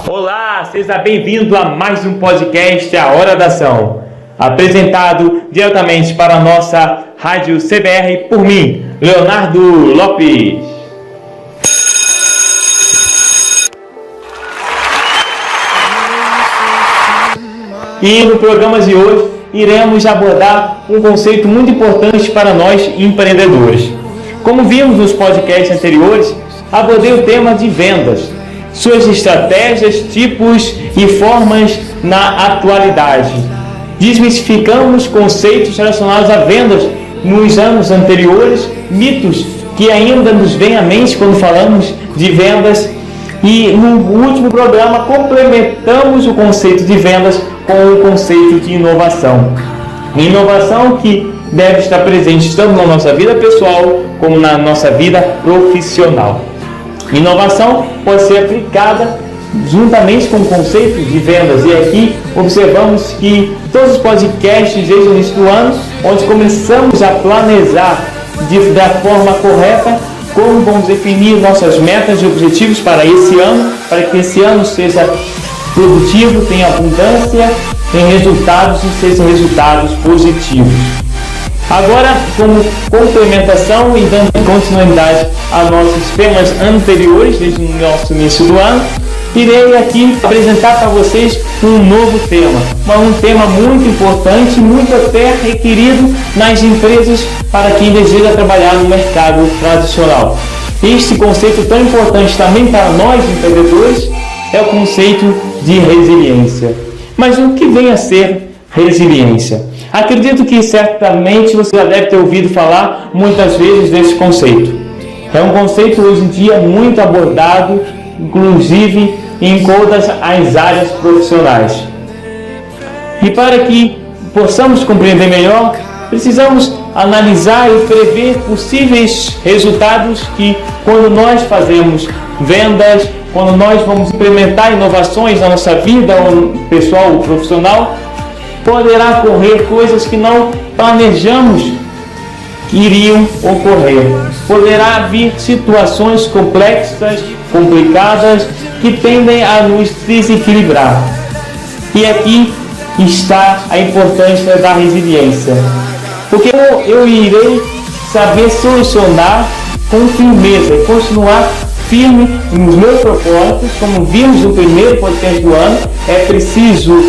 Olá, seja bem-vindo a mais um podcast A Hora da Ação, apresentado diretamente para a nossa Rádio CBR por mim, Leonardo Lopes. E no programa de hoje iremos abordar um conceito muito importante para nós empreendedores. Como vimos nos podcasts anteriores, abordei o tema de vendas, suas estratégias, tipos e formas na atualidade. Desmistificamos conceitos relacionados a vendas nos anos anteriores, mitos que ainda nos vêm à mente quando falamos de vendas. E no último programa complementamos o conceito de vendas com o conceito de inovação. Inovação que deve estar presente tanto na nossa vida pessoal como na nossa vida profissional. Inovação pode ser aplicada juntamente com o conceito de vendas. E aqui observamos que todos os podcasts desde o início do ano, onde começamos a planejar da forma correta como vamos definir nossas metas e objetivos para esse ano, para que esse ano seja produtivo, tenha abundância, tenha resultados e sejam resultados positivos. Agora, como complementação e dando continuidade a nossos temas anteriores, desde o nosso início do ano, irei aqui apresentar para vocês um novo tema. Um tema muito importante, muito até requerido nas empresas para quem deseja trabalhar no mercado tradicional. Este conceito tão importante também para nós empreendedores é o conceito de resiliência. Mas o que vem a ser resiliência? Acredito que certamente você já deve ter ouvido falar muitas vezes desse conceito. É um conceito hoje em dia muito abordado, inclusive em todas as áreas profissionais. E para que possamos compreender melhor, precisamos analisar e prever possíveis resultados que, quando nós fazemos vendas, quando nós vamos implementar inovações na nossa vida, ou pessoal ou profissional, poderá ocorrer coisas que não planejamos que iriam ocorrer. Poderá vir situações complexas, complicadas, que tendem a nos desequilibrar. E aqui está a importância da resiliência. Porque eu irei saber solucionar com firmeza e continuar firme nos meus propósitos, como vimos no primeiro podcast do ano, é preciso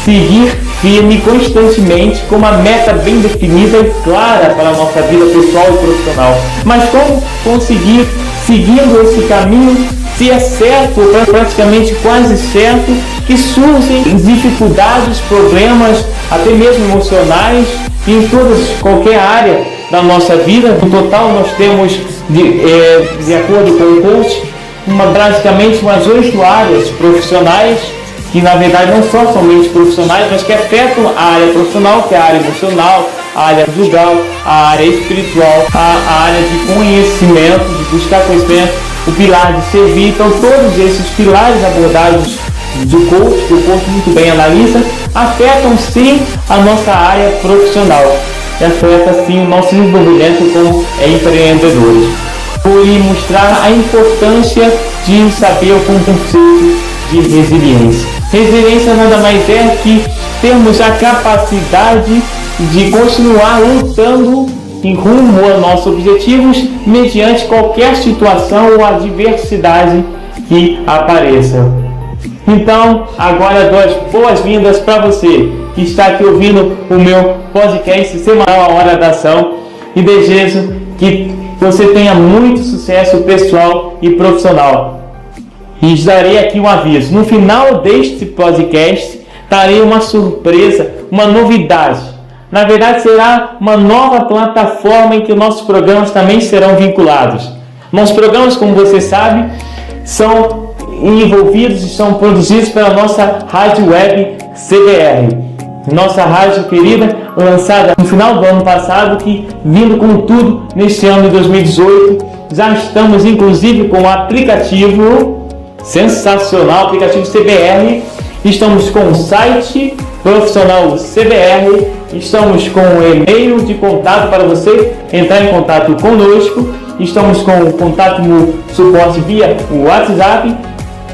seguir firme constantemente com uma meta bem definida e clara para a nossa vida pessoal e profissional. Mas como conseguir, seguindo esse caminho, se é certo, ou praticamente quase certo, que surgem dificuldades, problemas, até mesmo emocionais, em qualquer área da nossa vida. No total nós temos, de acordo com o coach, basicamente umas 8 áreas profissionais, que na verdade não são somente profissionais, mas que afetam a área profissional, que é a área emocional, a área conjugal, a área espiritual, a área de conhecimento, de buscar conhecimento, o pilar de servir. Então todos esses pilares abordados do coach, que o coach muito bem analisa, afetam sim a nossa área profissional, e afeta sim o nosso desenvolvimento como empreendedores. Por mostrar a importância de saber o conceito de resiliência. Resiliência nada mais é que termos a capacidade de continuar lutando em rumo aos nossos objetivos mediante qualquer situação ou adversidade que apareça. Então, agora dou as boas-vindas para você que está aqui ouvindo o meu podcast semanal A Hora da Ação, e desejo que você tenha muito sucesso pessoal e profissional. E darei aqui um aviso: no final deste podcast darei uma surpresa, uma novidade. Na verdade, será uma nova plataforma em que nossos programas também serão vinculados. Nossos programas, como você sabe, são envolvidos e são produzidos pela nossa rádio web CBR. Nossa rádio querida, lançada no final do ano passado, que vindo com tudo neste ano de 2018. Já estamos inclusive com o aplicativo sensacional, aplicativo CBR. Estamos com o site profissional CBR. Estamos com o e-mail de contato para você entrar em contato conosco. Estamos com o contato no suporte via WhatsApp.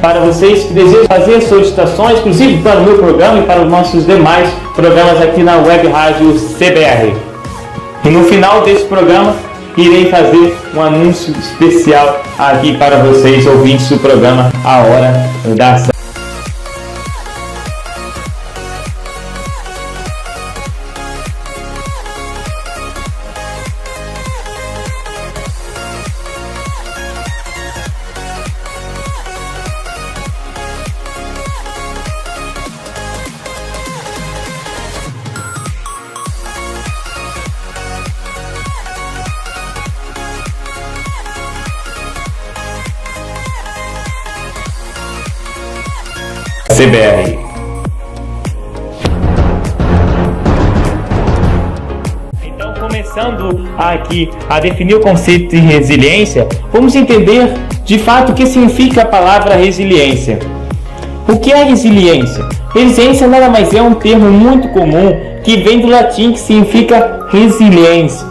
para vocês que desejam fazer solicitações, inclusive para o meu programa e para os nossos demais programas aqui na Web Rádio CBR. E no final desse programa, irei fazer um anúncio especial aqui para vocês, ouvintes do programa A Hora da Ação. CBR. Então, começando aqui a definir o conceito de resiliência, vamos entender de fato o que significa a palavra resiliência. O que é resiliência? Resiliência nada mais é um termo muito comum que vem do latim, que significa resiliência.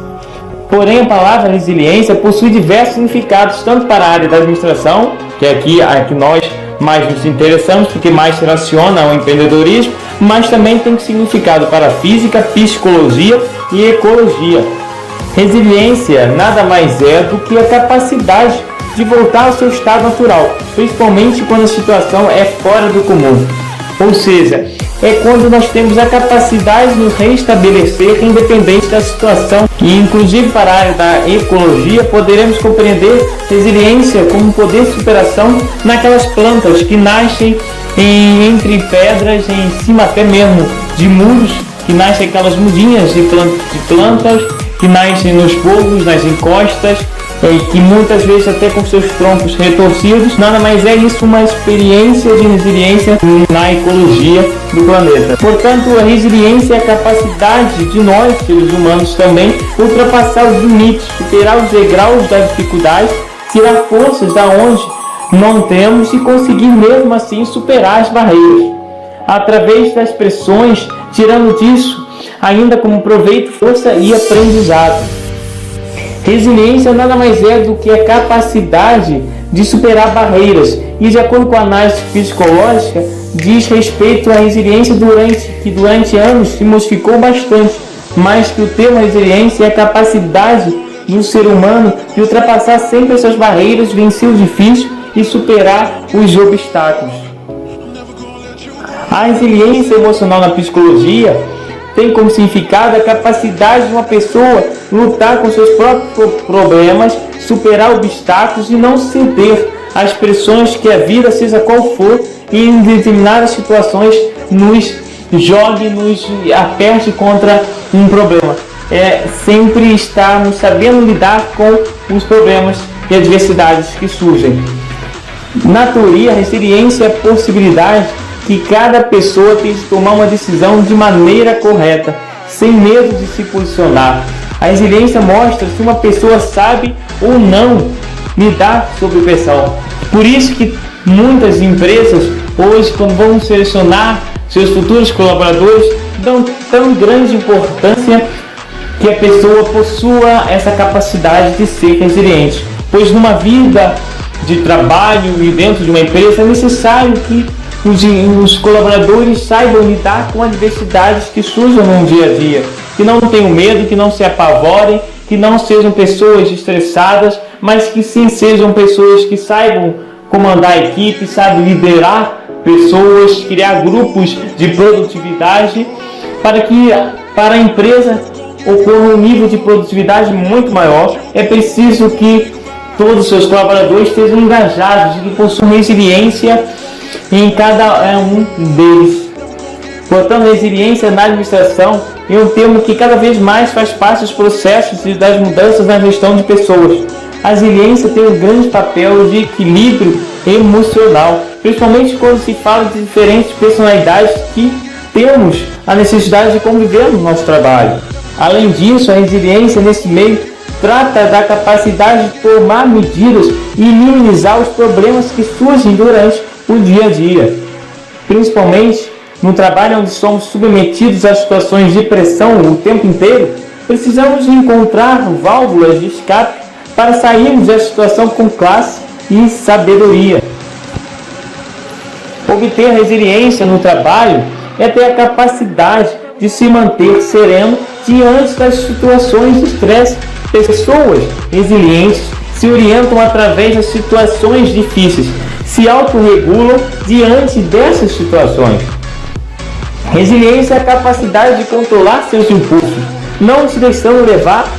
Porém, a palavra resiliência possui diversos significados, tanto para a área da administração, que é aqui a que nós mais nos interessamos, porque mais se relaciona ao empreendedorismo, mas também tem significado para a física, psicologia e ecologia. Resiliência nada mais é do que a capacidade de voltar ao seu estado natural, principalmente quando a situação é fora do comum. Ou seja, é quando nós temos a capacidade de nos restabelecer independente da situação. E inclusive para a área da ecologia, poderemos compreender resiliência como um poder de superação naquelas plantas que nascem entre pedras, em cima até mesmo de muros, que nascem aquelas mudinhas de plantas que nascem nos fogos, nas encostas, que muitas vezes até com seus troncos retorcidos. Nada mais é isso, uma experiência de resiliência na ecologia do planeta. Portanto, a resiliência é a capacidade de nós, seres humanos também, ultrapassar os limites, superar os degraus da dificuldade, tirar forças da onde não temos e conseguir mesmo assim superar as barreiras. Através das pressões, tirando disso ainda como proveito, força e aprendizado. Resiliência nada mais é do que a capacidade de superar barreiras e, de acordo com a análise psicológica, diz respeito à resiliência que durante anos se modificou bastante, mas que o termo resiliência é a capacidade do ser humano de ultrapassar sempre essas barreiras, vencer o difícil e superar os obstáculos. A resiliência emocional na psicologia tem como significado a capacidade de uma pessoa lutar com seus próprios problemas, superar obstáculos e não ceder às pressões que a vida, seja qual for, e em determinadas situações nos jogue, nos aperte contra um problema. Sempre estarmos sabendo lidar com os problemas e adversidades que surgem. Na teoria, a resiliência é a possibilidade que cada pessoa tem de tomar uma decisão de maneira correta, sem medo de se posicionar. A resiliência mostra se uma pessoa sabe ou não lidar sob pressão. Por isso que muitas empresas hoje, quando vão selecionar seus futuros colaboradores, dão tão grande importância que a pessoa possua essa capacidade de ser resiliente. Pois numa vida de trabalho e dentro de uma empresa é necessário que os colaboradores saibam lidar com adversidades que surgem no dia a dia, que não tenham medo, que não se apavorem, que não sejam pessoas estressadas, mas que sim sejam pessoas que saibam comandar a equipe, saibam liderar pessoas, criar grupos de produtividade para que para a empresa ocorra um nível de produtividade muito maior. É preciso que todos os seus colaboradores estejam engajados e que possuam resiliência em cada um deles. Portanto, resiliência na administração é um termo que cada vez mais faz parte dos processos e das mudanças na gestão de pessoas. A resiliência tem um grande papel de equilíbrio emocional, principalmente quando se fala de diferentes personalidades que temos a necessidade de conviver no nosso trabalho. Além disso, a resiliência nesse meio trata da capacidade de tomar medidas e minimizar os problemas que surgem durante o dia a dia. Principalmente no trabalho onde somos submetidos a situações de pressão o tempo inteiro, precisamos encontrar válvulas de escape para sairmos dessa situação com classe e sabedoria. Obter resiliência no trabalho é ter a capacidade de se manter sereno diante das situações de estresse. Pessoas resilientes se orientam através das situações difíceis, se autorregulam diante dessas situações. Resiliência é a capacidade de controlar seus impulsos, não se deixando levar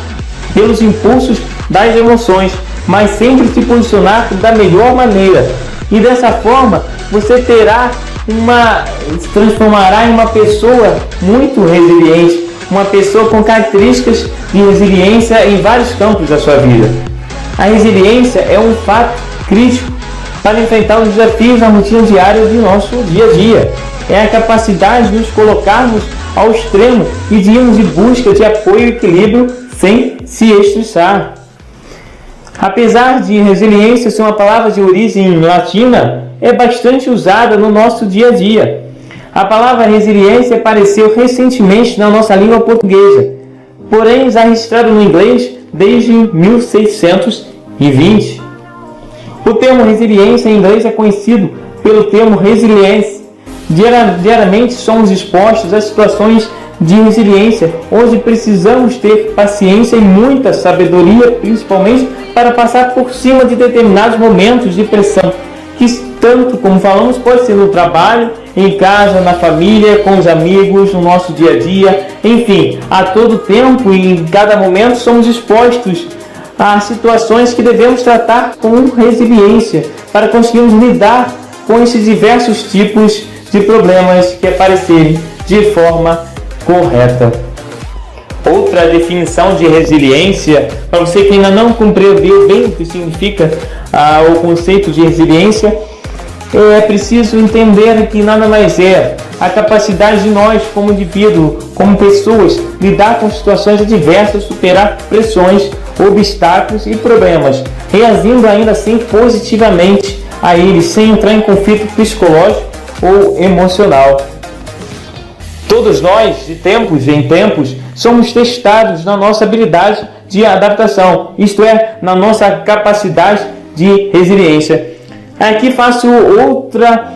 pelos impulsos das emoções, mas sempre se posicionar da melhor maneira. E dessa forma, você se transformará em uma pessoa muito resiliente, uma pessoa com características de resiliência em vários campos da sua vida. A resiliência é um fato crítico para enfrentar os desafios na rotina diária de nosso dia a dia. É a capacidade de nos colocarmos ao extremo e de irmos em busca de apoio e equilíbrio sem se estressar. Apesar de resiliência ser uma palavra de origem latina, é bastante usada no nosso dia a dia. A palavra resiliência apareceu recentemente na nossa língua portuguesa, porém já registrada no inglês desde 1620. O termo resiliência em inglês é conhecido pelo termo resilience. Diariamente somos expostos a situações de resiliência, onde precisamos ter paciência e muita sabedoria, principalmente para passar por cima de determinados momentos de pressão, que tanto como falamos pode ser no trabalho, em casa, na família, com os amigos, no nosso dia a dia, enfim, a todo tempo e em cada momento somos expostos a situações que devemos tratar com resiliência para conseguirmos lidar com esses diversos tipos de problemas que aparecerem de forma correta. Outra definição de resiliência, para você que ainda não compreendeu bem o que significa o conceito de resiliência, é preciso entender que nada mais é a capacidade de nós, como indivíduo, como pessoas, lidar com situações adversas, superar pressões, obstáculos e problemas, reagindo ainda assim positivamente a eles, sem entrar em conflito psicológico ou emocional. Todos nós, de tempos em tempos, somos testados na nossa habilidade de adaptação, isto é, na nossa capacidade de resiliência. Aqui faço outra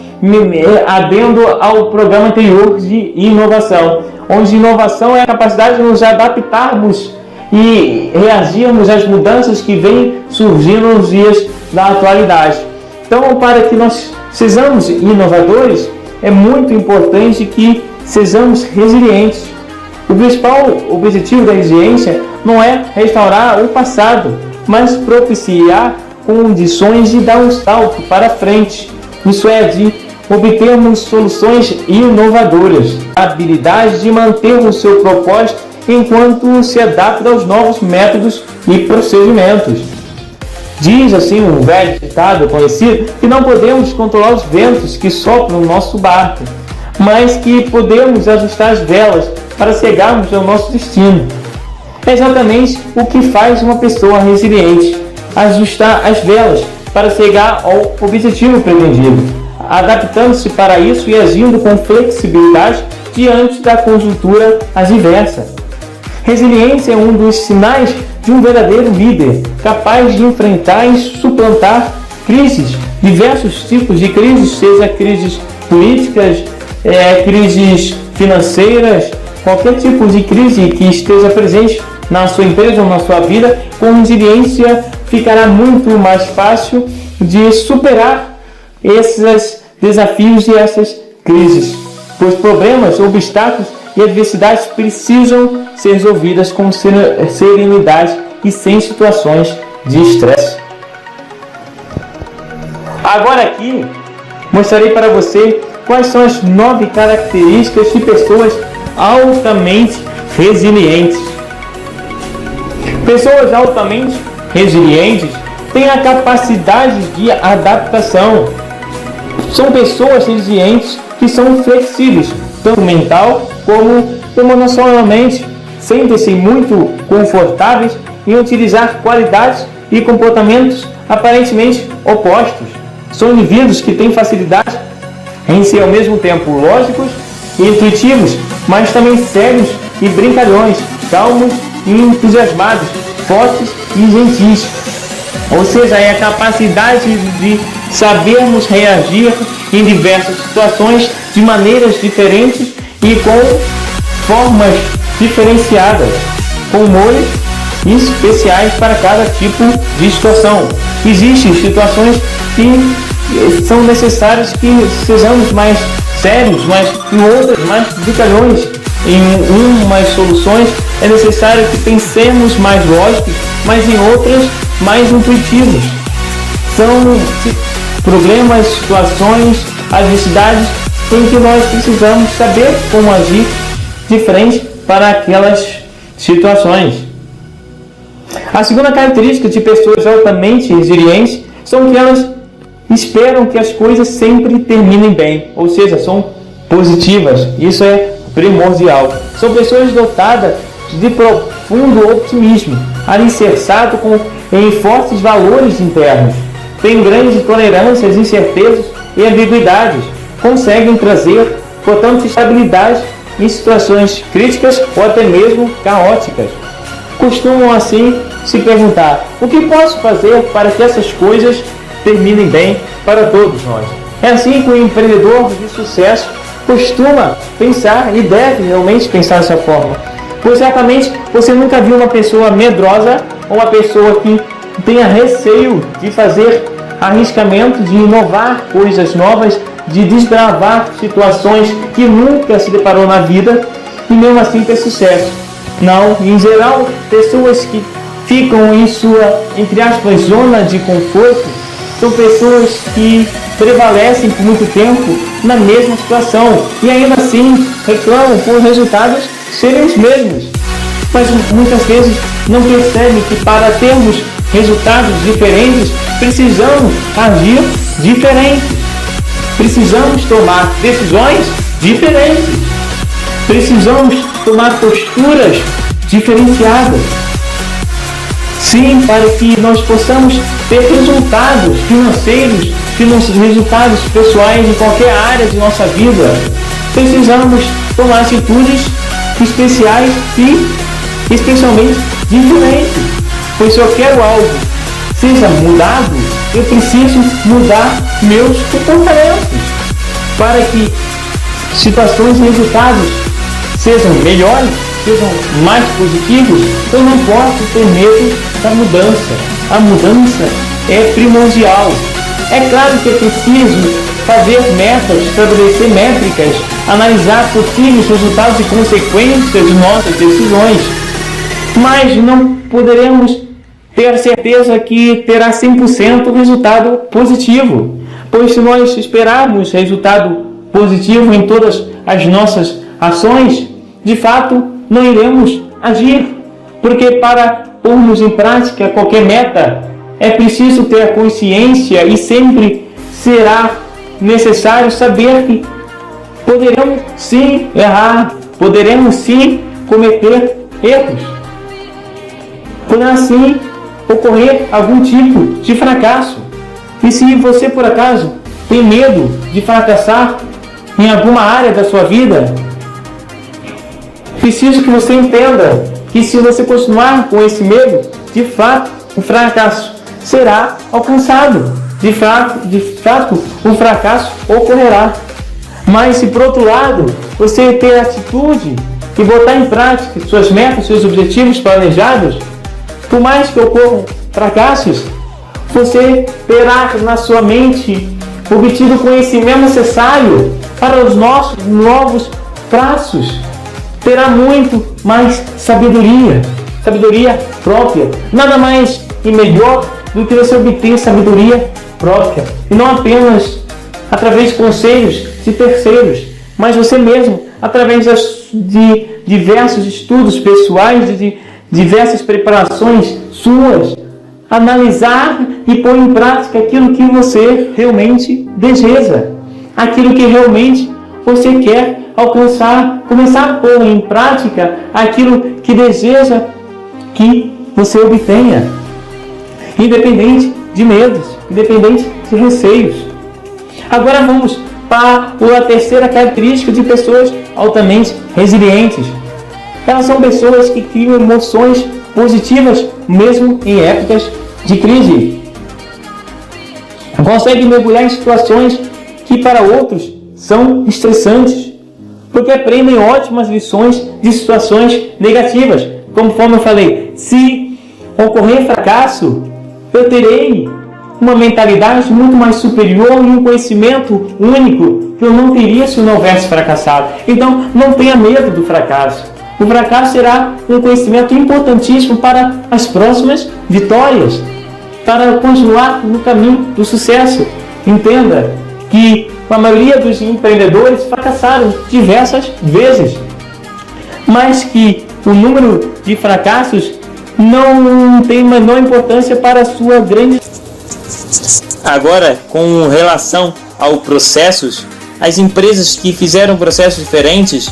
adendo ao programa anterior de inovação, onde inovação é a capacidade de nos adaptarmos e reagirmos às mudanças que vêm surgindo nos dias da atualidade. Então, para que nós sejamos inovadores, é muito importante que sejamos resilientes. O principal objetivo da resiliência não é restaurar o passado, mas propiciar condições de dar um salto para frente. Isso é, de obtermos soluções inovadoras, a habilidade de manter o seu propósito enquanto se adapta aos novos métodos e procedimentos. Diz assim um velho ditado conhecido que não podemos controlar os ventos que sopram no nosso barco, mas que podemos ajustar as velas para chegarmos ao nosso destino. É exatamente o que faz uma pessoa resiliente: ajustar as velas para chegar ao objetivo pretendido, adaptando-se para isso e agindo com flexibilidade diante da conjuntura adversa. Resiliência é um dos sinais de um verdadeiro líder, capaz de enfrentar e suplantar crises, diversos tipos de crises, seja crises políticas, crises financeiras, qualquer tipo de crise que esteja presente na sua empresa ou na sua vida. Com resiliência ficará muito mais fácil de superar esses desafios e essas crises, pois problemas, obstáculos e adversidades precisam ser resolvidas com serenidade e sem situações de estresse. Agora aqui mostrarei para você quais são as 9 características de pessoas altamente resilientes. Pessoas altamente resilientes têm a capacidade de adaptação. São pessoas resilientes que são flexíveis, tanto mental como emocionalmente, sentem-se muito confortáveis em utilizar qualidades e comportamentos aparentemente opostos. São indivíduos que têm facilidade em ser ao mesmo tempo lógicos e intuitivos, mas também sérios e brincalhões, calmos e entusiasmados, fortes e gentis. Ou seja, é a capacidade de sabermos reagir em diversas situações de maneiras diferentes e com formas diferenciadas, com humores especiais para cada tipo de situação. Existem situações que são necessárias que sejamos mais sérios, mas em outras mais brincalhões. Em umas soluções é necessário que pensemos mais lógicos, mas em outras mais intuitivos. São problemas, situações, adversidades em que nós precisamos saber como agir diferente para aquelas situações. A segunda característica de pessoas altamente resilientes são que elas esperam que as coisas sempre terminem bem, ou seja, são positivas. Isso é primordial. São pessoas dotadas de profundo optimismo, alicerçado em fortes valores internos. Têm grande tolerância às incertezas e ambiguidades. Conseguem trazer, portanto, estabilidade em situações críticas ou até mesmo caóticas. Costumam assim se perguntar: o que posso fazer para que essas coisas terminem bem para todos nós? É assim que o empreendedor de sucesso costuma pensar e deve realmente pensar dessa forma. Pois certamente você nunca viu uma pessoa medrosa ou uma pessoa que tenha receio de fazer arriscamento, de inovar coisas novas, de desbravar situações que nunca se deparou na vida e mesmo assim ter sucesso. Não, em geral, pessoas que ficam em sua, entre aspas, zona de conforto, são pessoas que prevalecem por muito tempo na mesma situação e ainda assim reclamam por resultados serem os mesmos. Mas muitas vezes não percebem que para termos resultados diferentes, precisamos agir diferente. Precisamos tomar decisões diferentes. Precisamos tomar posturas diferenciadas. Sim, para que nós possamos ter resultados financeiros, resultados pessoais em qualquer área de nossa vida, precisamos tomar atitudes especiais e especialmente diferentes. Pois se eu quero algo seja mudado, eu preciso mudar meus comportamentos para que situações e resultados sejam melhores, sejam mais positivos. Eu não posso ter medo da mudança. A mudança é primordial. É claro que é preciso fazer metas, estabelecer métricas, analisar possíveis resultados e consequências de nossas decisões, mas não poderemos ter certeza que terá 100% resultado positivo, pois se nós esperarmos resultado positivo em todas as nossas ações, de fato não iremos agir, porque para pormos em prática qualquer meta é preciso ter a consciência e sempre será necessário saber que poderemos sim errar, poderemos sim cometer erros, poderá sim ocorrer algum tipo de fracasso. E se você por acaso tem medo de fracassar em alguma área da sua vida, preciso que você entenda que se você continuar com esse medo, de fato o fracasso será alcançado. De fato o fracasso ocorrerá. Mas se por outro lado você ter atitude e botar em prática suas metas, seus objetivos planejados, por mais que ocorram fracassos, você terá na sua mente obtido o conhecimento necessário para os nossos novos passos. Terá muito mais sabedoria própria. Nada mais e melhor do que você obter sabedoria própria. E não apenas através de conselhos de terceiros, mas você mesmo, através de diversos estudos pessoais, de diversas preparações suas, analisar e pôr em prática aquilo que você realmente deseja, aquilo que realmente você quer alcançar, começar a pôr em prática aquilo que deseja que você obtenha, independente de medos, independente de receios. Agora vamos para a terceira característica de pessoas altamente resilientes. Elas são pessoas que criam emoções positivas mesmo em épocas de crise. Conseguem mergulhar em situações que para outros são estressantes, porque aprendem ótimas lições de situações negativas. Conforme eu falei, se ocorrer fracasso, eu terei uma mentalidade muito mais superior e um conhecimento único que eu não teria se eu não houvesse fracassado. Então, não tenha medo do fracasso. O fracasso será um conhecimento importantíssimo para as próximas vitórias, para continuar no caminho do sucesso. Entenda que a maioria dos empreendedores fracassaram diversas vezes, mas que o número de fracassos não tem menor importância para a sua grande... Agora, com relação aos processos, as empresas que fizeram processos diferentes,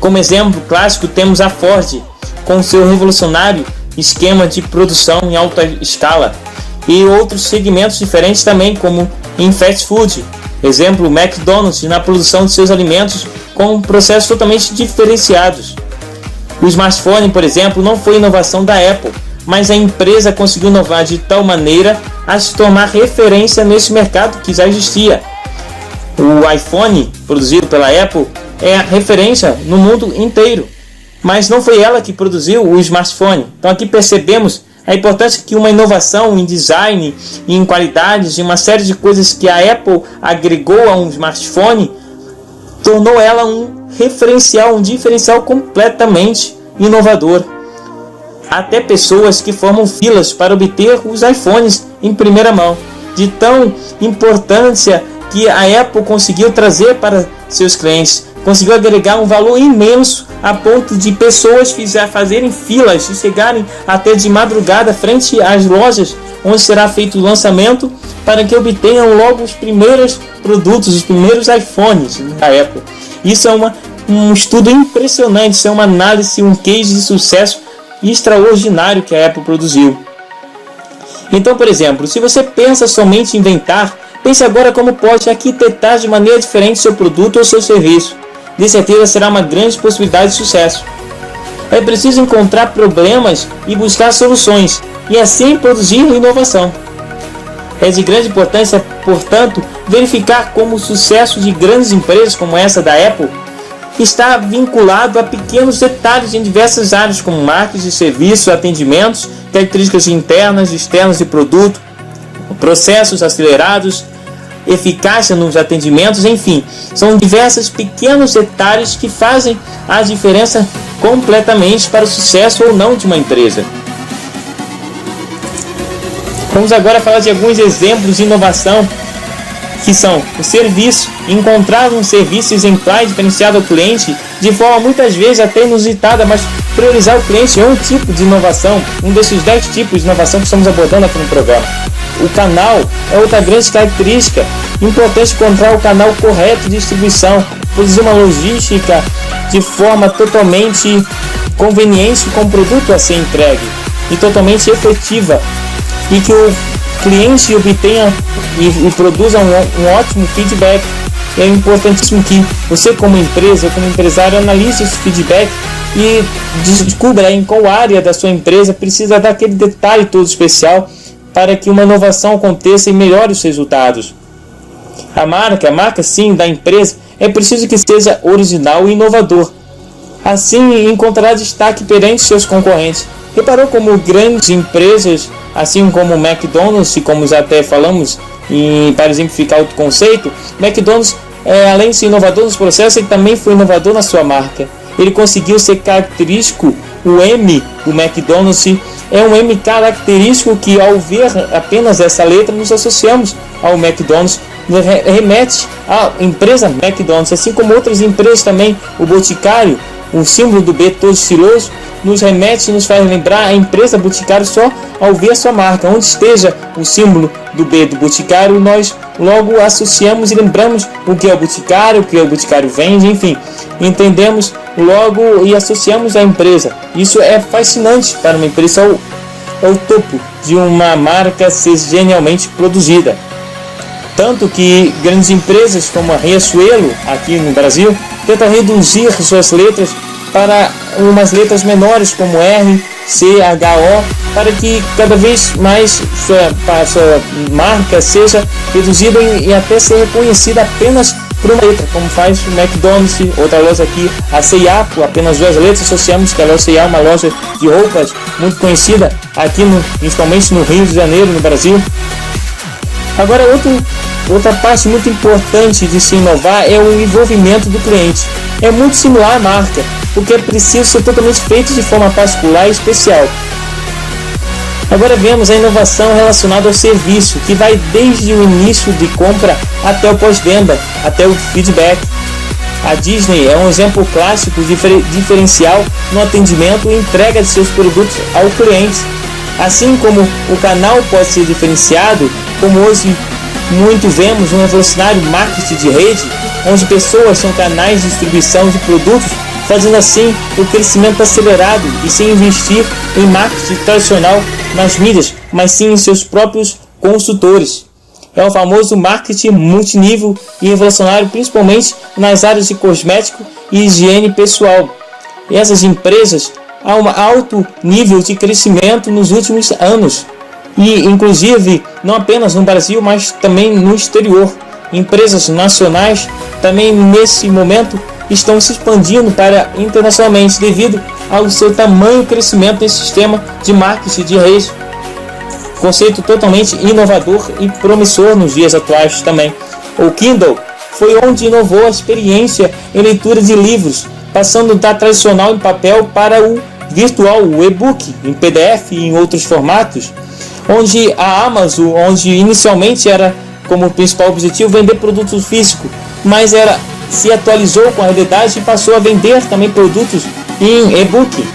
como exemplo clássico temos a Ford, com seu revolucionário esquema de produção em alta escala, e outros segmentos diferentes também, como em fast food, exemplo o McDonald's, na produção de seus alimentos com processos totalmente diferenciados. O smartphone, por exemplo, não foi inovação da Apple, mas a empresa conseguiu inovar de tal maneira a se tornar referência nesse mercado que já existia. O iPhone, produzido pela Apple, é a referência no mundo inteiro, mas não foi ela que produziu o smartphone. Então aqui percebemos a importância que uma inovação em design, em qualidades, em uma série de coisas que a Apple agregou a um smartphone, tornou ela um referencial, um diferencial completamente inovador. Até pessoas que formam filas para obter os iPhones em primeira mão, de tão importância que a Apple conseguiu trazer para seus clientes, conseguiu agregar um valor imenso a ponto de pessoas fazerem filas e chegarem até de madrugada frente às lojas onde será feito o lançamento para que obtenham logo os primeiros produtos, os primeiros iPhones da Apple. Isso é um estudo impressionante, isso é uma análise, um case de sucesso extraordinário que a Apple produziu. Então, por exemplo, se você pensa somente em inventar, pense agora como pode arquitetar de maneira diferente seu produto ou seu serviço. De certeza será uma grande possibilidade de sucesso. É preciso encontrar problemas e buscar soluções, e assim produzir inovação. É de grande importância, portanto, verificar como o sucesso de grandes empresas como essa da Apple está vinculado a pequenos detalhes em diversas áreas, como marketing, serviços, atendimentos, características internas e externas de produto, processos acelerados, eficácia nos atendimentos, enfim, são diversos pequenos detalhes que fazem a diferença completamente para o sucesso ou não de uma empresa. Vamos agora falar de alguns exemplos de inovação, que são o serviço. Encontrar um serviço exemplar e diferenciado ao cliente de forma muitas vezes até inusitada, mas priorizar o cliente é um tipo de inovação, um desses 10 tipos de inovação que estamos abordando aqui no programa. O canal é outra grande característica. Importante encontrar o canal correto de distribuição, produzir uma logística de forma totalmente conveniente com o produto a ser entregue e totalmente efetiva, e que o cliente obtenha e produza um ótimo feedback. É importantíssimo que você, como empresa, como empresário, analise esse feedback e descubra em qual área da sua empresa precisa dar aquele detalhe todo especial para que uma inovação aconteça e melhore os resultados. A marca sim da empresa é preciso que seja original e inovador. Assim encontrará destaque perante seus concorrentes. Reparou como grandes empresas, assim como o McDonald's, como já até falamos, para exemplificar o conceito, McDonald's, além de ser inovador nos processos, ele também foi inovador na sua marca. Ele conseguiu ser característico, o M do McDonald's é um M característico que, ao ver apenas essa letra, nos associamos ao McDonald's, remete à empresa McDonald's, assim como outras empresas também. O Boticário, o símbolo do B todo estiloso, nos remete e nos faz lembrar a empresa Boticário só ao ver a sua marca. Onde esteja o símbolo do B do Boticário, nós logo associamos e lembramos o que é o Boticário vende, enfim, entendemos logo e associamos a empresa. Isso é fascinante para uma empresa, é o topo de uma marca ser genialmente produzida. Tanto que grandes empresas como a Riachuelo, aqui no Brasil, tentam reduzir suas letras para umas letras menores como R CHO, para que cada vez mais sua marca seja reduzida e até ser reconhecida apenas por uma letra, como faz o McDonald's, outra loja aqui, a C&A, por apenas 2 letras. Associamos que a loja C&A é uma loja de roupas muito conhecida aqui, principalmente no Rio de Janeiro, no Brasil. Agora, outra parte muito importante de se inovar é o envolvimento do cliente. É muito similar à marca, porque é preciso ser totalmente feito de forma particular e especial. Agora vemos a inovação relacionada ao serviço, que vai desde o início de compra até o pós-venda, até o feedback. A Disney é um exemplo clássico diferencial no atendimento e entrega de seus produtos ao cliente. Assim como o canal pode ser diferenciado, como hoje muito vemos um revolucionário marketing de rede, onde pessoas são canais de distribuição de produtos, fazendo assim o crescimento acelerado e sem investir em marketing tradicional nas mídias, mas sim em seus próprios consultores. É o famoso marketing multinível e revolucionário, principalmente nas áreas de cosmético e higiene pessoal. E essas empresas há um alto nível de crescimento nos últimos anos, e inclusive não apenas no Brasil, mas também no exterior. Empresas nacionais também nesse momento estão se expandindo para internacionalmente devido ao seu tamanho e crescimento nesse sistema de marketing de rede. Conceito totalmente inovador e promissor nos dias atuais também. O Kindle foi onde inovou a experiência em leitura de livros, passando da tradicional em papel para o virtual, o e-book, em PDF e em outros formatos, onde a Amazon, onde inicialmente era como principal objetivo vender produtos físicos, mas se atualizou com a realidade e passou a vender também produtos em e-book.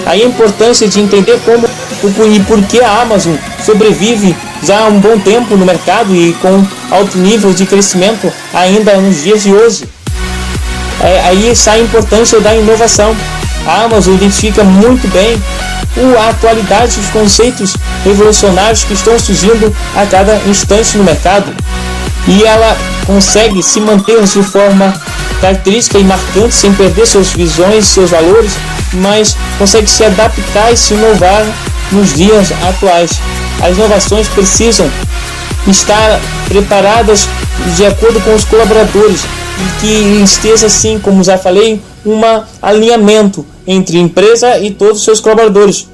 Aí a importância de entender como e por que a Amazon sobrevive já há um bom tempo no mercado e com alto nível de crescimento ainda nos dias de hoje. Aí está a importância da inovação. A Amazon identifica muito bem a atualidade dos conceitos revolucionários que estão surgindo a cada instante no mercado, e ela consegue se manter de forma característica e marcante sem perder suas visões, seus valores, mas consegue se adaptar e se inovar nos dias atuais. As inovações precisam estar preparadas de acordo com os colaboradores e que esteja, assim como já falei, um alinhamento entre a empresa e todos os seus colaboradores,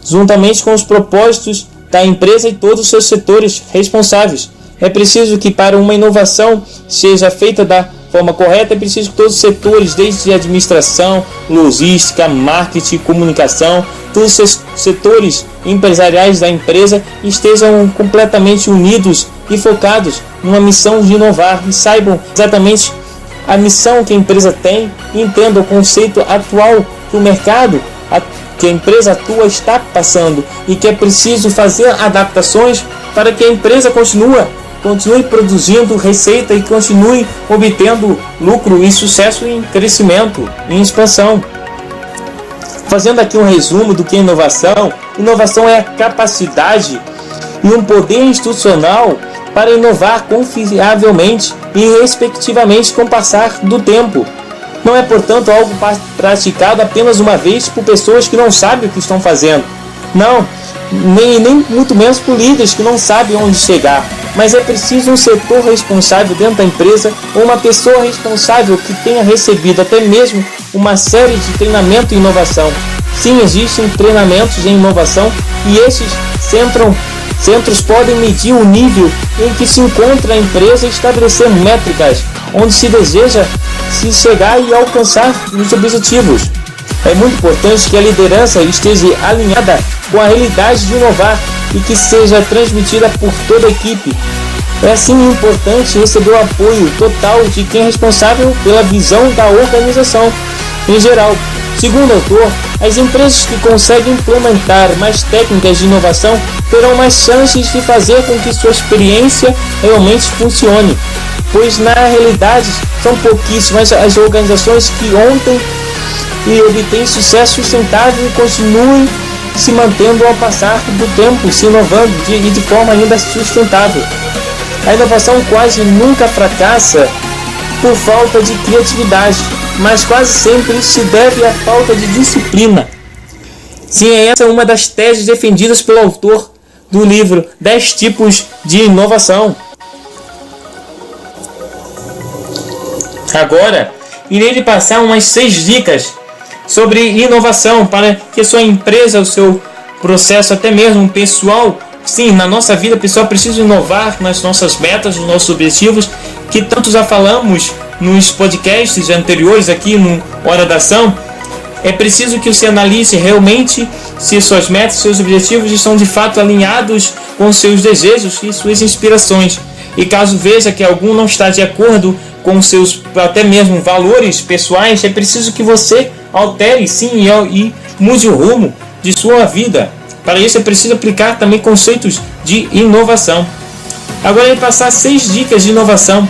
juntamente com os propósitos da empresa e todos os seus setores responsáveis. É preciso que para uma inovação seja feita da forma correta, é preciso que todos os setores, desde administração, logística, marketing, comunicação, todos os setores empresariais da empresa estejam completamente unidos e focados numa missão de inovar e saibam exatamente a missão que a empresa tem e entendam o conceito atual que o mercado, que a empresa atua, está passando, e que é preciso fazer adaptações para que a empresa continue produzindo receita e continue obtendo lucro e sucesso em crescimento, em expansão. Fazendo aqui um resumo do que é inovação. Inovação é a capacidade e um poder institucional para inovar confiavelmente e respectivamente com o passar do tempo. Não é, portanto, algo praticado apenas uma vez por pessoas que não sabem o que estão fazendo. Não, nem muito menos por líderes que não sabem onde chegar. Mas é preciso um setor responsável dentro da empresa ou uma pessoa responsável que tenha recebido até mesmo uma série de treinamento em inovação. Sim, existem treinamentos em inovação e esses centros podem medir o nível em que se encontra a empresa e estabelecer métricas onde se deseja se chegar e alcançar os objetivos. É muito importante que a liderança esteja alinhada com a realidade de inovar e que seja transmitida por toda a equipe. É assim importante receber o apoio total de quem é responsável pela visão da organização em geral. Segundo o autor, as empresas que conseguem implementar mais técnicas de inovação terão mais chances de fazer com que sua experiência realmente funcione, pois na realidade são pouquíssimas as organizações que ontem e obtêm sucesso sustentável e continuem se mantendo ao passar do tempo, se inovando e de forma ainda sustentável. A inovação quase nunca fracassa por falta de criatividade, mas quase sempre isso se deve à falta de disciplina. Sim, essa é uma das teses defendidas pelo autor do livro 10 tipos de inovação. Agora, irei lhe passar umas 6 dicas sobre inovação para que a sua empresa, o seu processo, até mesmo pessoal, sim, na nossa vida pessoal, precisa inovar nas nossas metas, nos nossos objetivos, que tanto já falamos nos podcasts anteriores aqui no Hora da Ação. É preciso que você analise realmente se suas metas, seus objetivos estão de fato alinhados com seus desejos e suas inspirações. E caso veja que algum não está de acordo com seus até mesmo valores pessoais, é preciso que você altere sim e mude o rumo de sua vida. Para isso é preciso aplicar também conceitos de inovação. Agora eu vou passar 6 dicas de inovação.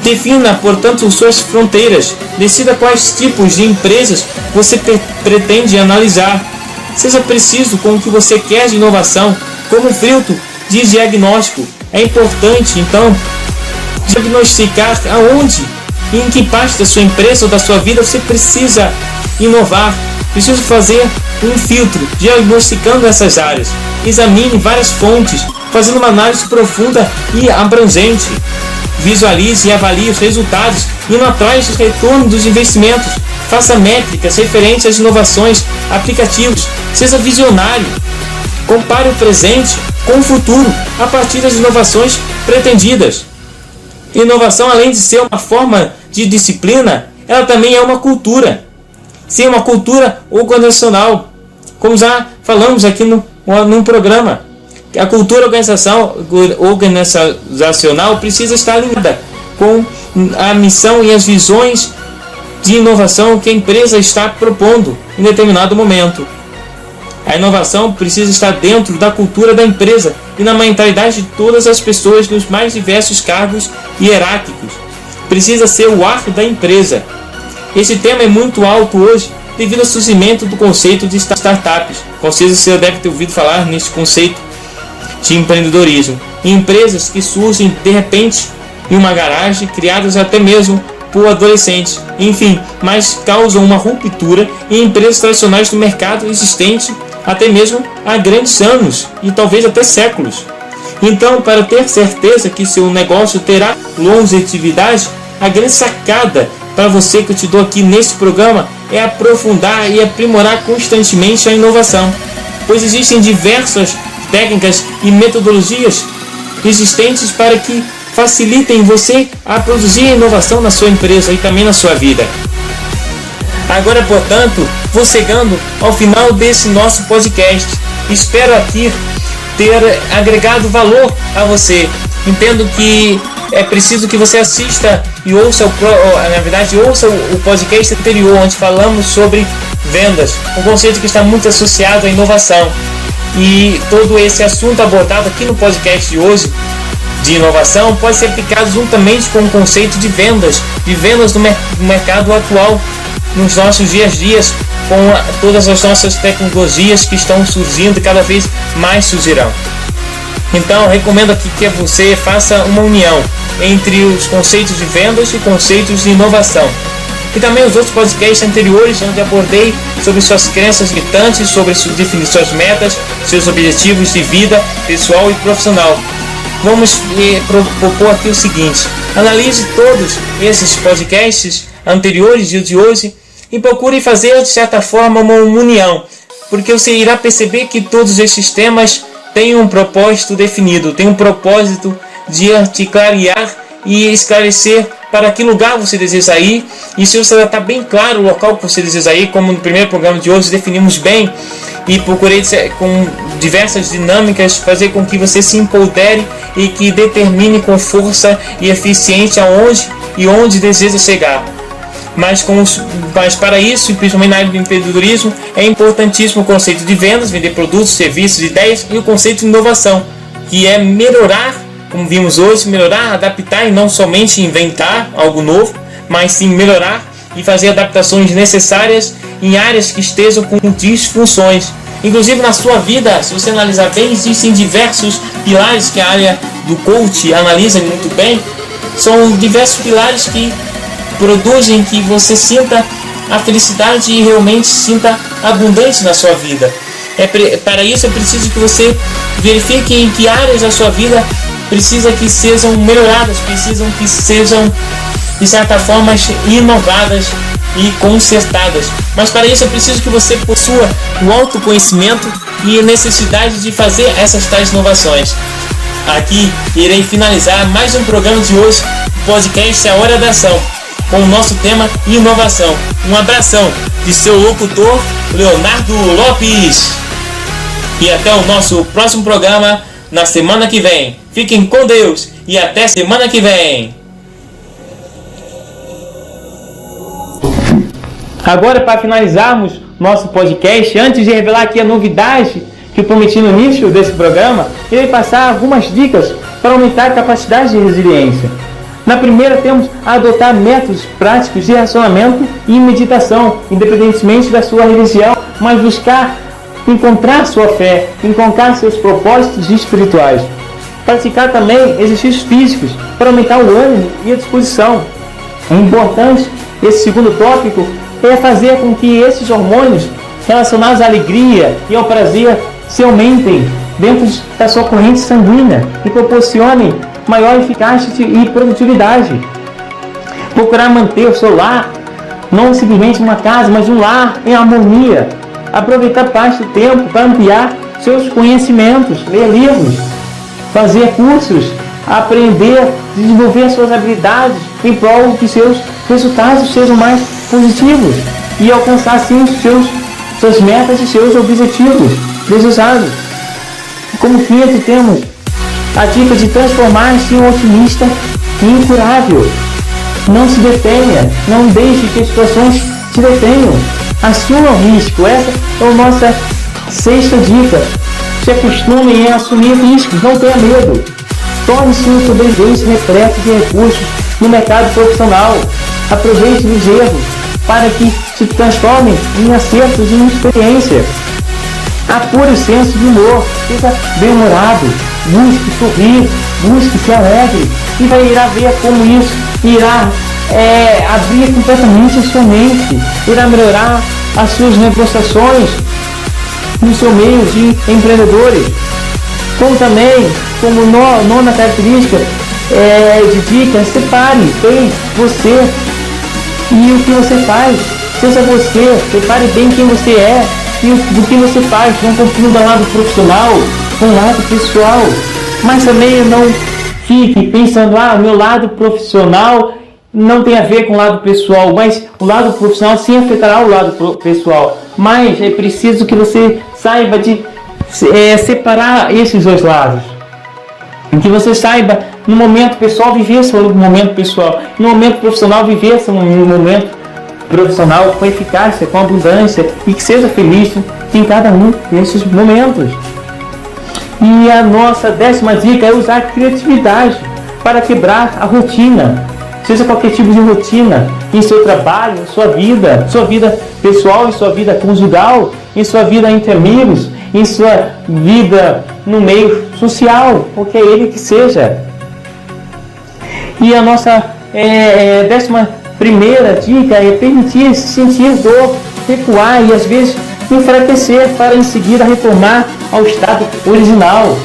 Defina, portanto, suas fronteiras. Decida quais tipos de empresas você pretende analisar. Seja preciso com o que você quer de inovação, como filtro de diagnóstico. É importante, então, diagnosticar aonde e em que parte da sua empresa ou da sua vida você precisa inovar. Preciso fazer um filtro, diagnosticando essas áreas. Examine várias fontes, fazendo uma análise profunda e abrangente. Visualize e avalie os resultados, indo atrás do retorno dos investimentos. Faça métricas referentes às inovações, aplicativos. Seja visionário. Compare o presente com o futuro a partir das inovações pretendidas. Inovação, além de ser uma forma de disciplina, ela também é uma cultura. Sim, uma cultura organizacional, como já falamos aqui no programa. A cultura organizacional precisa estar alinhada com a missão e as visões de inovação que a empresa está propondo em determinado momento. A inovação precisa estar dentro da cultura da empresa e na mentalidade de todas as pessoas nos mais diversos cargos hierárquicos. Precisa ser o ar da empresa. Esse tema é muito alto hoje devido ao surgimento do conceito de startups. Com certeza você deve ter ouvido falar nesse conceito de empreendedorismo. Empresas que surgem de repente em uma garagem, criadas até mesmo por adolescentes. Enfim, mas causam uma ruptura em empresas tradicionais do mercado existente até mesmo há grandes anos e talvez até séculos. Então, para ter certeza que seu negócio terá longevidade, a grande sacada para você que eu te dou aqui nesse programa é aprofundar e aprimorar constantemente a inovação, pois existem diversas técnicas e metodologias existentes para que facilitem você a produzir a inovação na sua empresa e também na sua vida. Agora, portanto, vou chegando ao final desse nosso podcast. Espero aqui ter agregado valor a você. Entendo que é preciso que você assista e ouça o podcast anterior, onde falamos sobre vendas, um conceito que está muito associado à inovação. E todo esse assunto abordado aqui no podcast de hoje, de inovação, pode ser aplicado juntamente com o conceito de vendas no mercado atual, nos nossos dias a dias, com todas as nossas tecnologias que estão surgindo e cada vez mais surgirão. Então, recomendo aqui que você faça uma união entre os conceitos de vendas e conceitos de inovação. E também os outros podcasts anteriores, onde abordei sobre suas crenças limitantes, sobre definir suas metas, seus objetivos de vida pessoal e profissional. Vamos propor aqui o seguinte: analise todos esses podcasts anteriores e de hoje e procure fazer, de certa forma, uma união, porque você irá perceber que todos esses temas têm um propósito definido, têm um propósito de te clarear e esclarecer para que lugar você deseja ir. E se você já está bem claro o local que você deseja ir, como no primeiro programa de hoje definimos bem, e procurei com diversas dinâmicas fazer com que você se empodere e que determine com força e eficiência aonde e onde deseja chegar. Mas para isso, e principalmente na área do empreendedorismo, é importantíssimo o conceito de vendas, vender produtos, serviços, ideias, e o conceito de inovação, que é melhorar, como vimos hoje, melhorar, adaptar e não somente inventar algo novo, mas sim melhorar e fazer adaptações necessárias em áreas que estejam com disfunções. Inclusive na sua vida, se você analisar bem, existem diversos pilares que a área do coach analisa muito bem. São diversos pilares que produzem que você sinta a felicidade e realmente sinta abundante na sua vida. Para isso é preciso que você verifique em que áreas da sua vida precisa que sejam melhoradas, precisam que sejam, de certa forma, inovadas e consertadas. Mas para isso é preciso que você possua o autoconhecimento e a necessidade de fazer essas tais inovações. Aqui irei finalizar mais um programa de hoje, o podcast A Hora da Ação, com o nosso tema inovação. Um abração de seu locutor, Leonardo Lopes. E até o nosso próximo programa na semana que vem. Fiquem com Deus e até semana que vem. Agora, para finalizarmos nosso podcast, antes de revelar aqui a novidade que eu prometi no início desse programa, irei passar algumas dicas para aumentar a capacidade de resiliência. Na primeira, temos a adotar métodos práticos de relacionamento e meditação, independentemente da sua religião, mas buscar encontrar sua fé, encontrar seus propósitos espirituais. Praticar também exercícios físicos para aumentar o ânimo e a disposição. É importante, esse segundo tópico, é fazer com que esses hormônios relacionados à alegria e ao prazer se aumentem dentro da sua corrente sanguínea e proporcionem maior eficácia e produtividade. Procurar manter o seu lar, não simplesmente uma casa, mas um lar em harmonia. Aproveitar parte do tempo para ampliar seus conhecimentos, ler livros, fazer cursos, aprender, desenvolver suas habilidades em prol que seus resultados sejam mais positivos e alcançar assim suas metas e seus objetivos desejados. Como quinto, temos a dica de transformar-se em um otimista e incurável. Não se detenha, não deixe que as situações te detenham. Assuma o risco. Essa é a nossa sexta dica. Se acostume a assumir riscos, não tenha medo. Torne-se um sobrevivente repleto de recursos no mercado profissional. Aproveite os erros para que se transformem em acertos e em experiência. Apure o senso de humor, seja bem-humorado, busque sorrir, busque ser alegre e irá ver como isso irá abrir completamente a sua mente, irá melhorar as suas negociações no seu meio de empreendedores. Como também, como nona característica de dica, separe bem você e o que você faz. Seja você, separe bem quem você é e do que você faz. Não confunda o lado profissional com o lado pessoal. Mas também não fique pensando, o meu lado profissional não tem a ver com o lado pessoal, mas o lado profissional sim afetará o lado pessoal. Mas é preciso que você saiba de separar esses dois lados. Que você saiba, no momento pessoal, viver seu momento pessoal. No momento profissional, viver seu momento profissional com eficácia, com abundância e que seja feliz em cada um desses momentos. E a nossa 10ª dica é usar a criatividade para quebrar a rotina. Seja qualquer tipo de rotina em seu trabalho, em sua vida pessoal, em sua vida conjugal, em sua vida entre amigos, em sua vida no meio social, qualquer ele que seja. E a nossa 11ª dica é permitir se sentir dor, recuar e às vezes enfraquecer para em seguida retornar ao estado original.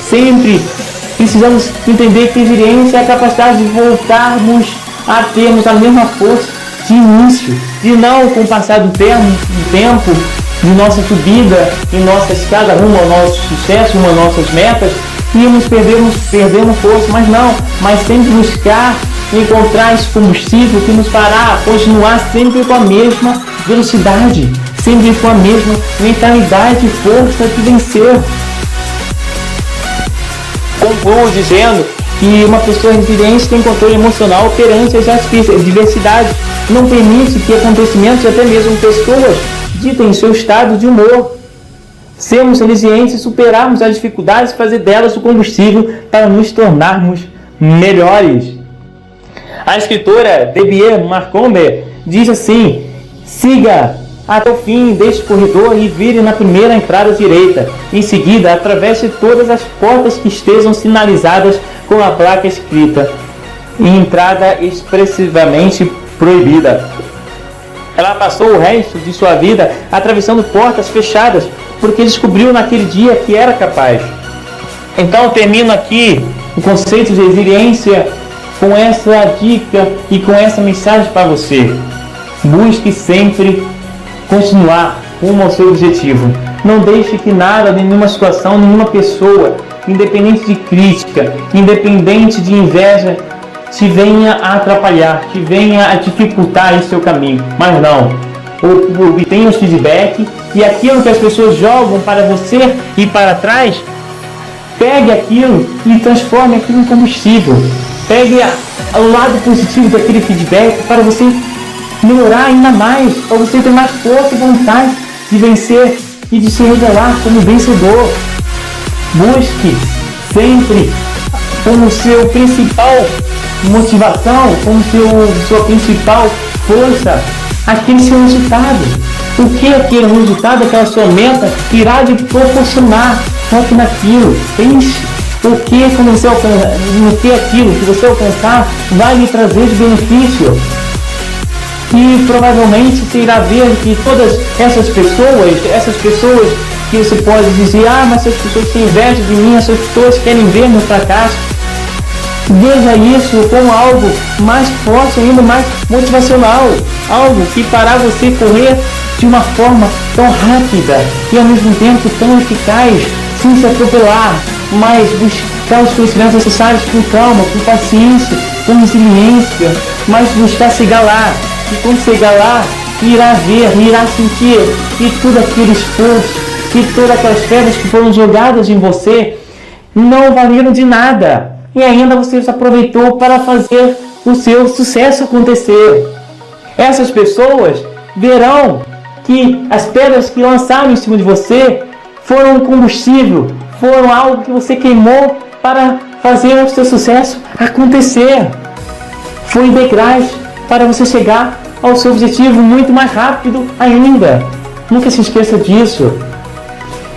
Sempre precisamos entender que resiliência é a capacidade de voltarmos a termos a mesma força de início, de não, com o passar do tempo, de nossa subida e nossa escada rumo ao nosso sucesso, rumo às nossas metas, íamos perdendo força, mas sempre buscar encontrar esse combustível que nos fará continuar sempre com a mesma velocidade, sempre com a mesma mentalidade e força de vencer. Concluo dizendo que uma pessoa resiliente tem controle emocional perante as adversidades, não permite que acontecimentos, até mesmo pessoas, ditem seu estado de humor. Sermos resilientes e superarmos as dificuldades e fazer delas o combustível para nos tornarmos melhores. A escritora Debbie Marcombe diz assim: siga até o fim deste corredor e vire na primeira entrada direita. Em seguida, atravesse todas as portas que estejam sinalizadas com a placa escrita: entrada expressivamente proibida. Ela passou o resto de sua vida atravessando portas fechadas, porque descobriu naquele dia que era capaz. Então eu termino aqui o conceito de resiliência com essa dica e com essa mensagem para você. Busque sempre continuar rumo ao seu objetivo. Não deixe que nada, nenhuma situação, nenhuma pessoa, independente de crítica, independente de inveja, te venha a atrapalhar, te venha a dificultar esse seu caminho. Mas não, obtenha os feedback e aquilo que as pessoas jogam para você e para trás, pegue aquilo e transforme aquilo em combustível. Pegue o lado positivo daquele feedback para você melhorar ainda mais, para você ter mais força e vontade de vencer e de se revelar como vencedor. Busque sempre como seu principal motivação, como sua principal força, aquele seu resultado. O que aquele resultado, aquela sua meta irá lhe proporcionar? Foque naquilo, pense o que aquilo que você alcançar vai lhe trazer de benefício. E provavelmente você irá ver que todas essas pessoas que você pode dizer, mas essas pessoas têm inveja de mim, essas pessoas querem ver meu fracasso. Veja isso como algo mais forte, ainda mais motivacional, algo que fará você correr de uma forma tão rápida e ao mesmo tempo tão eficaz, sem se atropelar, mas buscar os conhecimentos necessários com calma, com paciência, com resiliência, mas buscar chegar lá. E quando chegar lá, irá ver, irá sentir que tudo aquele esforço, que todas aquelas pedras que foram jogadas em você não valeram de nada. E ainda você se aproveitou para fazer o seu sucesso acontecer. Essas pessoas verão que as pedras que lançaram em cima de você foram um combustível, foram algo que você queimou para fazer o seu sucesso acontecer. Foi degraus para você chegar ao seu objetivo muito mais rápido ainda. Nunca se esqueça disso.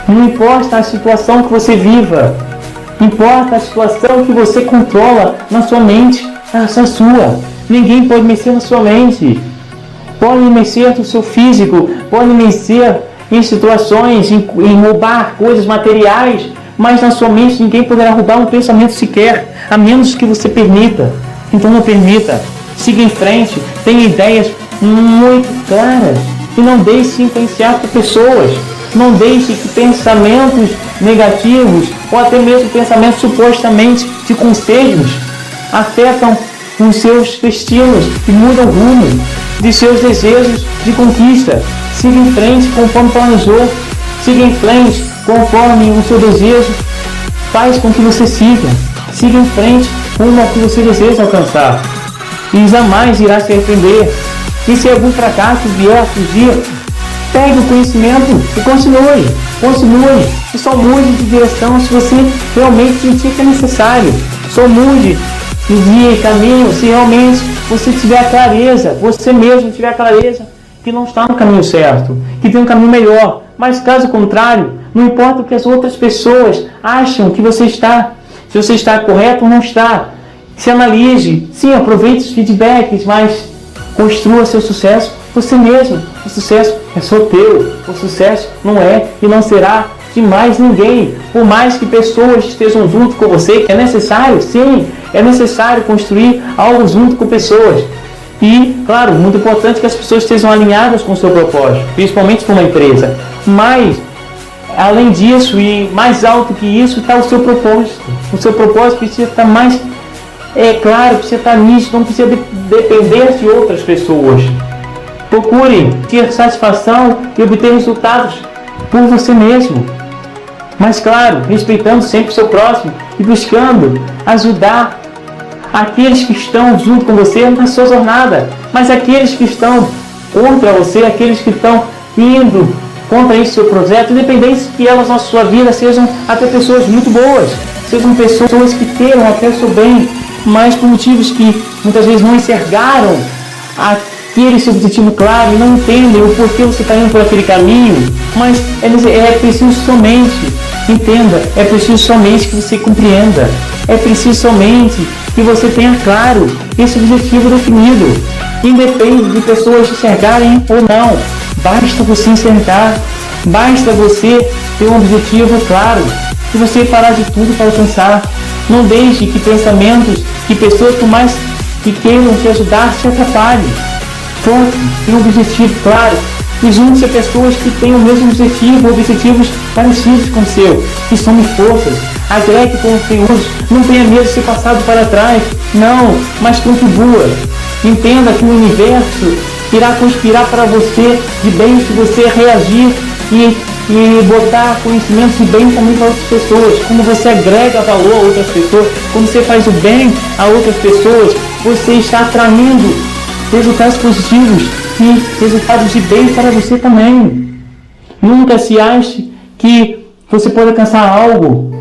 Não importa a situação que você viva, importa a situação que você controla na sua mente, essa é sua. Ninguém pode mexer na sua mente. Pode mexer no seu físico, pode mexer em situações, em roubar coisas materiais, mas na sua mente ninguém poderá roubar um pensamento sequer, a menos que você permita. Então não permita. Siga em frente, tenha ideias muito claras e não deixe se influenciar por pessoas. Não deixe que pensamentos negativos ou até mesmo pensamentos supostamente de conselhos afetam os seus destinos e mudam o rumo de seus desejos de conquista. Siga em frente conforme planejou. Siga em frente conforme o seu desejo faz com que você siga. Siga em frente rumo ao que você deseja alcançar. E jamais irá se arrepender. E se algum fracasso vier a surgir, pegue o conhecimento e continue. E só mude de direção se você realmente sentir que é necessário. Só mude de caminho se realmente você tiver clareza, você mesmo tiver clareza que não está no caminho certo, que tem um caminho melhor. Mas caso contrário, não importa o que as outras pessoas acham que você está, se você está correto ou não está. Se analise, sim, aproveite os feedbacks, mas construa seu sucesso você mesmo. O sucesso é só teu. O sucesso não é e não será de mais ninguém. Por mais que pessoas estejam junto com você, é necessário, sim, é necessário construir algo junto com pessoas. E, claro, muito importante que as pessoas estejam alinhadas com o seu propósito, principalmente com uma empresa. Mas, além disso e mais alto que isso, está o seu propósito. O seu propósito precisa estar mais claro, precisa estar nítido, não precisa depender de outras pessoas. Procure ter satisfação e obter resultados por você mesmo. Mas claro, respeitando sempre o seu próximo e buscando ajudar aqueles que estão junto com você na sua jornada. Mas aqueles que estão contra você, aqueles que estão indo contra esse seu projeto, independente que elas na sua vida sejam até pessoas muito boas, sejam pessoas que queiram até o seu bem, mas por motivos que muitas vezes não enxergaram aquele seu objetivo claro e não entendem o porquê você está indo por aquele caminho. Mas é preciso somente, entenda, é preciso somente que você compreenda, é preciso somente que você tenha claro esse objetivo definido. independe de pessoas enxergarem ou não. Basta você enxergar, basta você ter um objetivo claro e você fará de tudo para alcançar. Não deixe que pensamentos, que pessoas por mais que queiram te ajudar te atrapalhem. Foque em um objetivo claro e junte-se a pessoas que têm o mesmo objetivo, objetivos parecidos com o seu, que some forças. Agregue conteúdos, não tenha medo de ser passado para trás, não, mas contribua. Entenda que o universo irá conspirar para você de bem se você reagir e botar conhecimentos de bem também para outras pessoas. Quando você agrega valor a outras pessoas, quando você faz o bem a outras pessoas, você está atraindo resultados positivos e resultados de bem para você também. Nunca se ache que você pode alcançar algo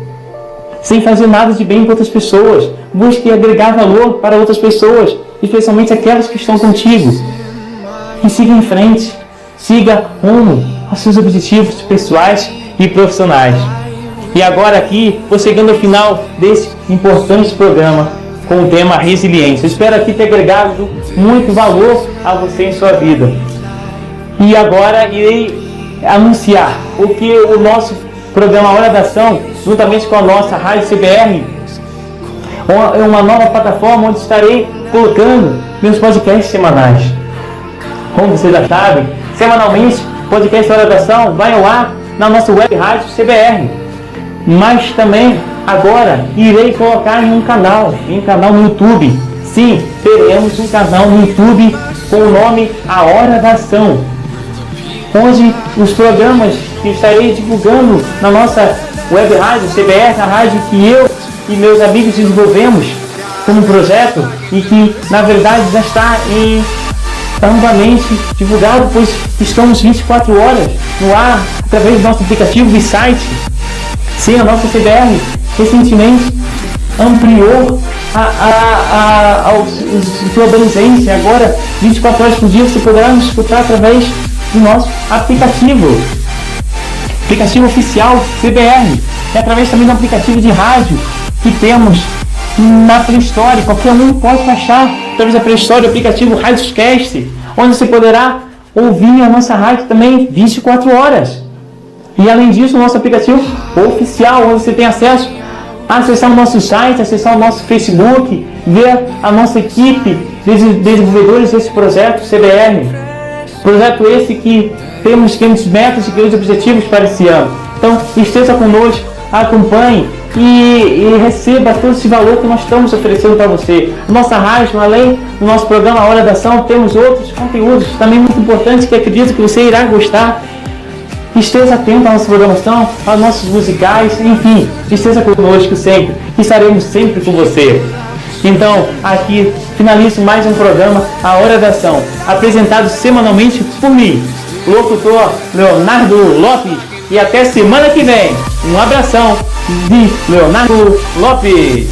sem fazer nada de bem para outras pessoas. Busque agregar valor para outras pessoas, especialmente aquelas que estão contigo. E siga em frente, siga rumo aos seus objetivos pessoais e profissionais. E agora aqui, vou chegando ao final desse importante programa com o tema resiliência. Eu espero aqui ter agregado muito valor a você em sua vida. E agora irei anunciar o que o nosso programa Hora da Ação, juntamente com a nossa Rádio CBR, é uma nova plataforma onde estarei colocando meus podcasts semanais. Como vocês já sabem, semanalmente o podcast Hora da Ação vai ao ar na nossa web rádio CBR. Mas também agora irei colocar em um canal no YouTube. Sim, teremos um canal no YouTube com o nome A Hora da Ação, onde os programas que estarei divulgando na nossa web rádio CBR, a rádio que eu e meus amigos desenvolvemos como projeto e que na verdade já está amplamente divulgado, pois estamos 24 horas no ar através do nosso aplicativo e site. Sim, a nossa CBR recentemente ampliou a sua abrangência. Agora, 24 horas por dia, você poderá nos escutar através do nosso aplicativo oficial CBR, e através também do aplicativo de rádio que temos na Play Store. Qualquer um pode baixar através da Play Store o aplicativo Radioscast, onde você poderá ouvir a nossa rádio também 24 horas. E além disso, o nosso aplicativo oficial, onde você tem acesso a acessar o nosso site, acessar o nosso Facebook, ver a nossa equipe de desenvolvedores desse projeto CBR. Projeto esse que temos grandes metas e grandes objetivos para esse ano. Então, esteja conosco, acompanhe e receba todo esse valor que nós estamos oferecendo para você. Nossa rádio, além do nosso programa Hora da Ação, temos outros conteúdos também muito importantes que acredito que você irá gostar. Esteja atento à nossa programação, aos nossos musicais, enfim, esteja conosco sempre, estaremos sempre com você. Então, aqui finalizo mais um programa, A Hora da Ação, apresentado semanalmente por mim, locutor Leonardo Lopes, e até semana que vem. Um abração de Leonardo Lopes.